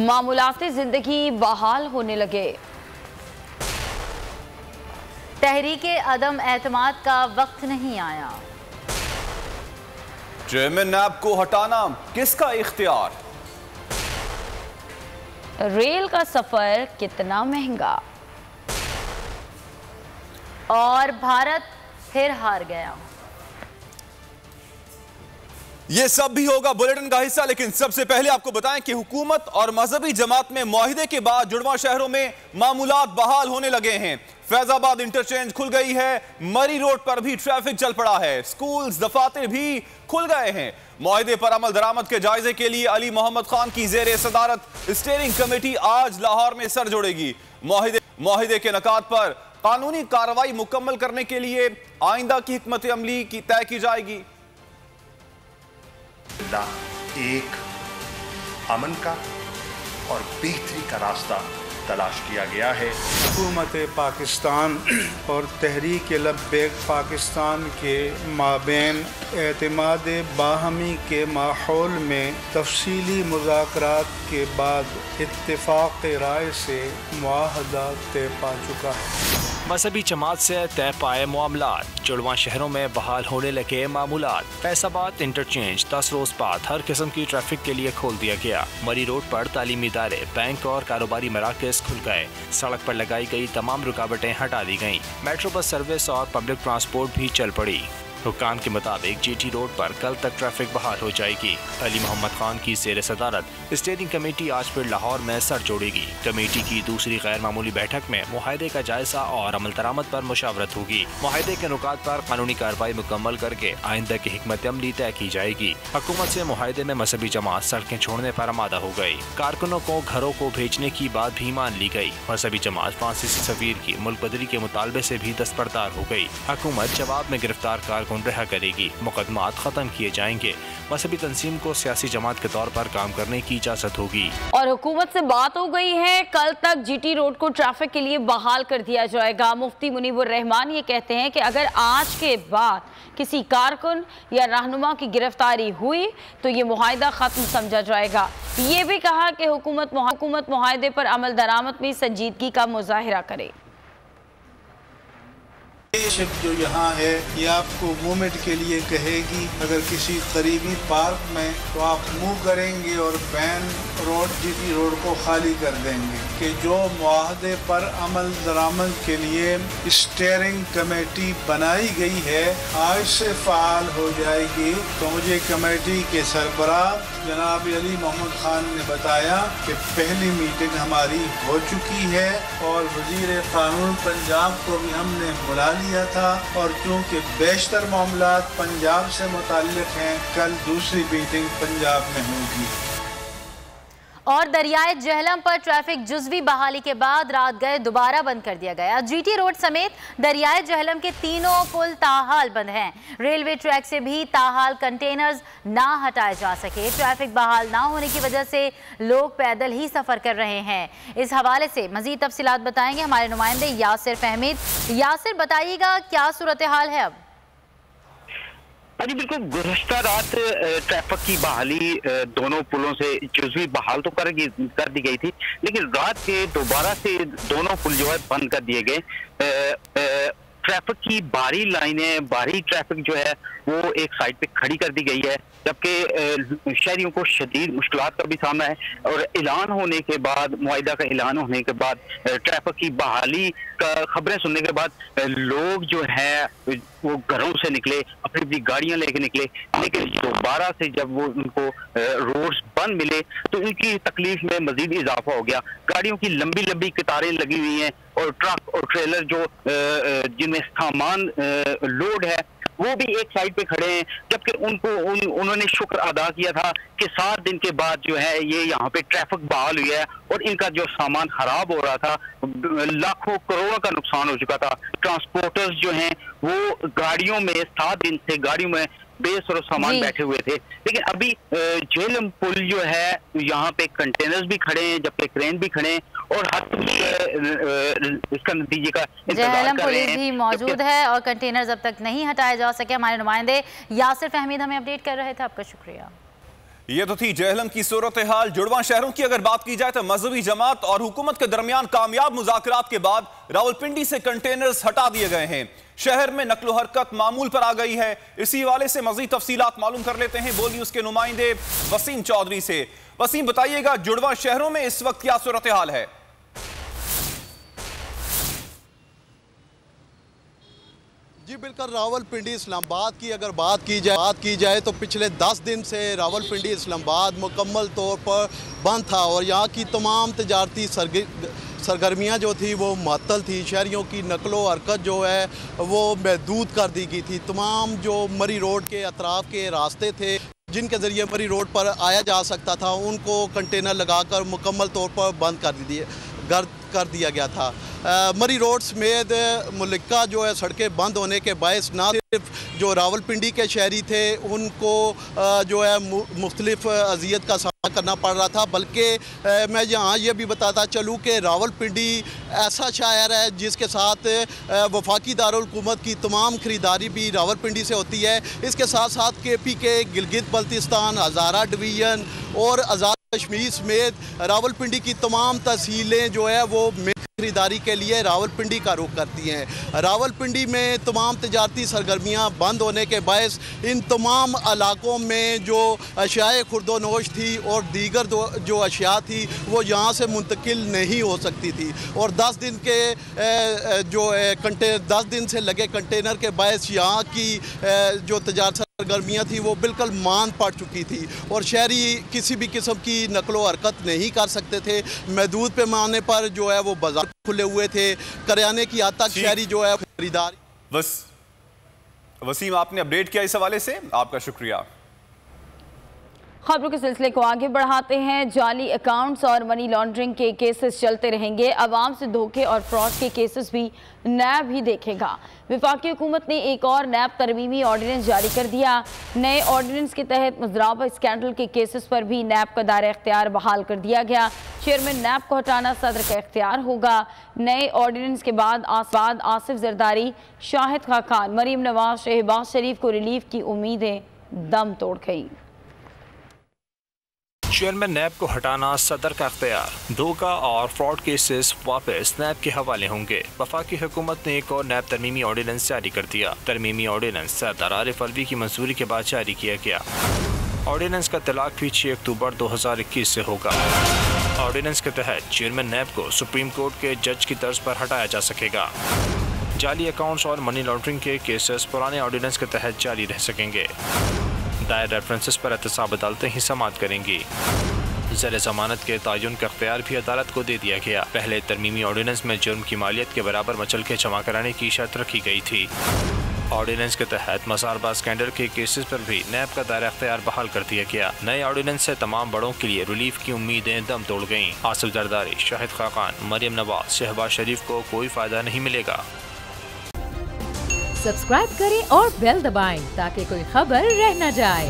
मामूलाती जिंदगी बहाल होने लगे। तहरीके अदम एतमाद का वक्त नहीं आया। चेयरमैन नैब को हटाना किसका इख्तियार? रेल का सफर कितना महंगा और भारत फिर हार गया। ये सब भी होगा बुलेटिन का हिस्सा, लेकिन सबसे पहले आपको बताएं कि हुकूमत और मजहबी जमात में मुआहिदे के बाद जुड़वा शहरों में मामूलात बहाल होने लगे हैं। फैजाबाद इंटरचेंज खुल गई है, मरी रोड पर भी ट्रैफिक चल पड़ा है, स्कूल्स दफातर भी खुल गए हैं। मुआहिदे पर अमल दरामद के जायजे के लिए अली मोहम्मद खान की जेर सदारत स्टीयरिंग कमेटी आज लाहौर में सर जोड़ेगी। मुआहिदे के नकात पर कानूनी कार्रवाई मुकम्मल करने के लिए आइंदा की हिकमत अमली की तय की जाएगी। एक अमन का और बेहतरी का रास्ता तलाश किया गया है। हुकूमत पाकिस्तान और तहरीक लब्बैक पाकिस्तान के माबैन एतमाद बाहमी के माहौल में तफसीली मुज़ाकरात के बाद इत्तेफाक राय से मुआहदा तय पा चुका है। मजहबी जमात से तय पाए मामलात, जुड़वा शहरों में बहाल होने लगे मामूलात। फैजाबाद इंटरचेंज 10 रोज बाद हर किस्म की ट्रैफिक के लिए खोल दिया गया। मरी रोड पर तालीमी इदारे, बैंक और कारोबारी मराकज़ खुल गए। सड़क पर लगाई गई तमाम रुकावटें हटा दी गईं। मेट्रो बस सर्विस और पब्लिक ट्रांसपोर्ट भी चल पड़ी। हुक्काम के मुताबिक जीटी रोड पर कल तक ट्रैफिक बहाल हो जाएगी। अली मोहम्मद खान की जेर सदारत स्टीयरिंग कमेटी आज फिर लाहौर में सर जोड़ेगी। कमेटी की दूसरी गैर मामूली बैठक में मुआहिदे का जायजा और अमल दरामद पर मुशावरत होगी। मुआहिदे के नुकात पर कानूनी कार्रवाई मुकम्मल करके आइंदा की हिकमत अमली तय की जाएगी। हुकूमत से मुआहिदे में मजहबी जमात सड़कें छोड़ने पर आमादा हो गई। कारकुनों को घरों को भेजने की बात भी मान ली गई। मजहबी जमात फ्रांसीसी सफीर की मुल्क बदरी के मुतालबे से भी दस्तबरदार हो गई। हुकूमत जवाब में गिरफ्तार कारकुन रिहा करेगी। मुकदमात खत्म किए जाएंगे। मजहबी तंजीम को सियासी जमात के तौर पर काम करने की इजाजत होगी। और हुकूमत से बात हो गई है, कल तक जीटी रोड को ट्रैफिक के लिए बहाल कर दिया जाएगा। मुफ्ती मुनीबुर रहमान ये कहते हैं कि अगर आज के बाद किसी कारकुन या रहनुमा की गिरफ्तारी हुई तो ये मुआहिदा खत्म समझा जाएगा। ये भी कहा कि हुकूमत मुआहिदे पर अमल दरामद में संजीदगी का मुजाहिरा करे। जो यहाँ है ये आपको मूवमेंट के लिए कहेगी, अगर किसी करीबी पार्क में तो आप मूव करेंगे और बैन रोड जीटी रोड को खाली कर देंगे कि जो मुआहदे पर अमल दरामद के लिए स्टीयरिंग कमेटी बनाई गई है आज से फ़ाल हो जाएगी। तो मुझे कमेटी के सरबराह जनाब अली मोहम्मद खान ने बताया कि पहली मीटिंग हमारी हो चुकी है और वज़ीर कानून पंजाब को भी हमने बुला लिया था, और चूँकि बेशतर मामलात पंजाब से मुताल्लिक़ हैं कल दूसरी मीटिंग पंजाब में होगी। और दरियाए जहलम पर ट्रैफिक जुज़वी बहाली के बाद रात गए दोबारा बंद कर दिया गया। जीटी रोड समेत दरियाए जहलम के तीनों पुल ताहाल बंद हैं। रेलवे ट्रैक से भी ताहाल कंटेनर्स ना हटाए जा सके। ट्रैफिक बहाल ना होने की वजह से लोग पैदल ही सफ़र कर रहे हैं। इस हवाले से मज़ीद तफसीलात बताएंगे हमारे नुमाइंदे यासिर फहमीद। यासिर, बताइएगा क्या सूरत हाल है अब? जी बिल्कुल, गुज़श्ता रात ट्रैफिक की बहाली दोनों पुलों से जुज़वी बहाल तो कर दी गई थी, लेकिन रात के दोबारा से दोनों पुल जो है बंद कर दिए गए। ट्रैफिक की बारी लाइनें, बारी ट्रैफिक जो है वो एक साइड पे खड़ी कर दी गई है, जबकि शहरियों को शदीद मुश्किलात का भी सामना है। और ऐलान होने के बाद, मुआहिदा का ऐलान होने के बाद, ट्रैफिक की बहाली का खबरें सुनने के बाद लोग जो है वो घरों से निकले, अपनी अपनी गाड़ियां लेके निकले, लेकिन दोबारा से जब वो उनको रोड्स बंद मिले तो उनकी तकलीफ में मजीद इजाफा हो गया। गाड़ियों की लंबी लंबी कतारें लगी हुई हैं और ट्रक और ट्रेलर जो जिनमें सामान लोड है वो भी एक साइड पे खड़े हैं, जबकि उन्होंने शुक्र अदा किया था कि 7 दिन के बाद जो है ये यहाँ पे ट्रैफिक बहाल हुई है और इनका जो सामान खराब हो रहा था, लाखों करोड़ों का नुकसान हो चुका था। ट्रांसपोर्टर्स जो हैं वो गाड़ियों में 7 दिन से गाड़ियों में बेसर सामान बैठे हुए थे, लेकिन अभी झेलम पुल जो है यहाँ पे कंटेनर्स भी खड़े हैं, जबकि क्रेन भी खड़े हैं और इसका नतीजे का झेलम पुलिस भी मौजूद है और कंटेनर्स अब तक नहीं हटाए जा सके। हमारे नुमाइंदे यासिर फहमीद हमें अपडेट कर रहे थे, आपका शुक्रिया। ये तो थी जेहलम की सूरत हाल। जुड़वा शहरों की अगर बात की जाए तो मजहबी जमात और हुकूमत के दरमियान कामयाब मुज़ाकरात के बाद रावलपिंडी से कंटेनर्स हटा दिए गए हैं। शहर में नकलो हरकत मामूल पर आ गई है। इसी हवाले से मजीद तफसीलात मालूम कर लेते हैं बोल न्यूज़ के नुमाइंदे वसीम चौधरी से। वसीम, बताइएगा जुड़वा शहरों में इस वक्त क्या सूरत हाल है? जी बिल्कुल, रावलपिंडी इस्लामाबाद की अगर बात की जाए तो पिछले 10 दिन से रावलपिंडी इस्लामाबाद मुकम्मल तौर पर बंद था और यहाँ की तमाम तजारती सरगर्मियाँ जो थी वो मुअत्तल थी। शहरियों की नकलो हरकत जो है वो महदूद कर दी गई थी। तमाम जो मरी रोड के अतराफ़ के रास्ते थे जिनके ज़रिए मरी रोड पर आया जा सकता था उनको कंटेनर लगाकर मुकम्मल तौर पर बंद कर दिया गया था। मरी रोड समेत मुल्का जो है सड़कें बंद होने के बायस ना सिर्फ जो रावलपिंडी के शहरी थे उनको जो है मुख्तलिफ अजियत का सामना करना पड़ रहा था, बल्कि मैं यहाँ ये भी बताता चलूँ कि रावलपिंडी ऐसा शहर है जिसके साथ वफाकी दारुल हुकूमत की तमाम ख़रीदारी भी रावलपिंडी से होती है। इसके साथ साथ KP के गिलगित बल्तिस्तान, हज़ारा डिवीज़न और आज़ाद कश्मीर समेत रावलपिंडी की तमाम तहसीलें जो है वो खरीदारी के लिए रावलपिंडी का रुख करती हैं। रावलपिंडी में तमाम तजारती सरगर्मियाँ बंद होने के बायस इन तमाम इलाकों में जो अशियाए खुर्दोनोश थी और दीगर जो अशिया थी वो यहाँ से मुंतकिल नहीं हो सकती थी और 10 दिन के 10 दिन से लगे कंटेनर के बायस यहाँ की जो तजारत सरगर्मियाँ थी वो बिल्कुल मान पड़ चुकी थी और शहरी किसी भी किस्म की नकलो हरकत नहीं कर सकते थे। महदूद पैमाने पर जो है वो बाजार खुले हुए थे, करियाने की हद तक शहरी जो है खरीदारी। वसीम, आपने अपडेट किया इस हवाले से, आपका शुक्रिया। खबरों के सिलसिले को आगे बढ़ाते हैं। जाली अकाउंट्स और मनी लॉन्ड्रिंग के केसेस चलते रहेंगे। अवाम से धोखे और फ्रॉड के केसेस भी नैब ही देखेगा। वफाकी हुकूमत ने एक और नैब तरमीमी ऑर्डिनेंस जारी कर दिया। नए ऑर्डिनेंस के तहत मुजराबा स्कैंडल के केसेस पर भी नैब का दायरा इख्तियार बहाल कर दिया गया। चेयरमैन नैब को हटाना सदर का इख्तियार होगा। नए ऑर्डिनेंस के बाद आसिफ जरदारी, शाहिद खाकान, मरीम नवाज, शहबाज शरीफ को रिलीफ की उम्मीदें दम तोड़ गई। चेयरमैन नैब को हटाना सदर का अख्तियार। धोखा और फ्रॉड केसेस वापस नैब के हवाले होंगे। वफाकी हुकूमत ने एक और नैब तरमीमी ऑर्डिनेंस जारी कर दिया। तरमीमी ऑर्डिनेंस सदर आरिफ अलवी की मंजूरी के बाद जारी किया गया। ऑर्डिनेंस का तलाक भी 6 अक्टूबर 2021 से होगा। ऑर्डिनेंस के तहत चेयरमैन नैब को सुप्रीम कोर्ट के जज की तर्ज पर हटाया जा सकेगा। जाली अकाउंट्स और मनी लॉन्ड्रिंग के केसेस पुराने ऑर्डिनेंस के तहत जारी रह सकेंगे। दायर रेफरेंसेस पर एहतसाब अदालतें ही समाअत करेंगी। ज़र ज़मानत के तयन का अख्तियार भी अदालत को दे दिया गया। पहले तरमीमी ऑर्डिनेंस में जुर्म की मालियत के बराबर मचल के जमा कराने की शर्त रखी गई थी। ऑर्डिनेंस के तहत मसारबा स्कैंडल के केसेस पर भी नैब का दायरा अख्तियार बहाल कर दिया गया। नए ऑर्डिनेंस से तमाम बड़ों के लिए रिलीफ की उम्मीदें दम तोड़ गईं। आसिफ जरदारी, शाहिद खाकान, मरीम नवाज, शहबाज शरीफ को कोई फायदा नहीं मिलेगा। सब्सक्राइब करें और बेल दबाएं ताकि कोई खबर रह न जाए।